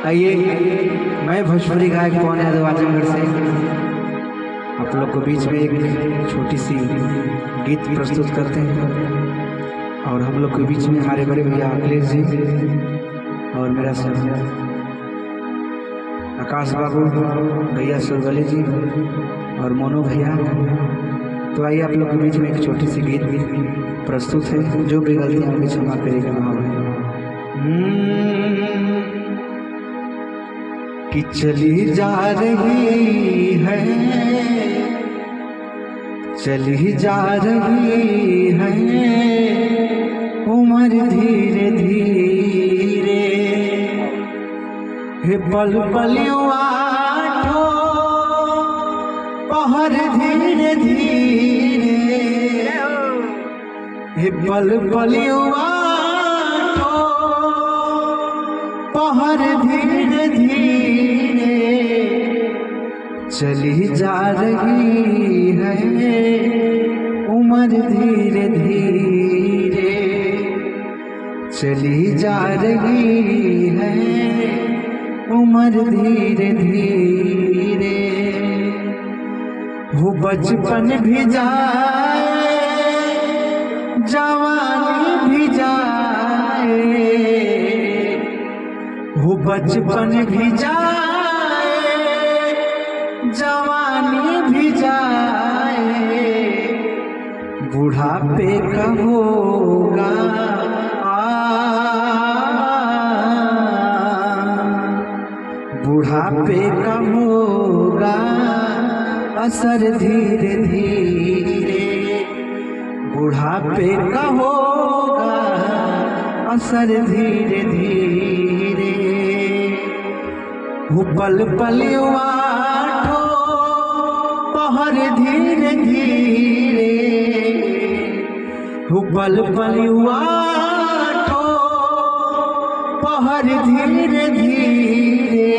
आइए, मैं भोजपुरी गायक पवन यादव आजमगढ़ से आप लोग को बीच में एक छोटी सी गीत प्रस्तुत करते हैं। और हम लोग के बीच में हमारे बड़े भैया अखिलेश जी और मेरा आकाश बाबू भैया सुरगली जी और मोनू भैया। तो आइए आप लोग के बीच में एक छोटी सी गीत प्रस्तुत है। जो भी गलतियाँ होंगी क्षमा करेगा भाव है। कि चली जा रही है, चली जा रही है उम्र धीरे धीरे, हे पल पल आठो पहर धीरे धीरे, हे पल पल आठो पहर धीरे धीरे, चली जा रही है उम्र धीरे धीरे, चली जा रही है उम्र धीरे धीरे। वो बचपन भी जाए जवानी भी जाए, वो बचपन भी जाए जवानी भी जाए, बुढ़ापे का होगा बुढ़ापे का होगा असर धीरे धीरे, बुढ़ापे का होगा असर धीरे धीरे। वो पल पल आठो पहर धीरे धीरे, वो पल पल आठो पहर धीरे धीरे,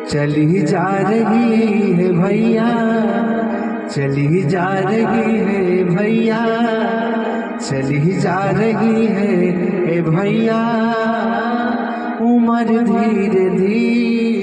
चली जा रही है भैया, चली जा रही है भैया, चली जा रही है भैया उम्र धीरे धीरे।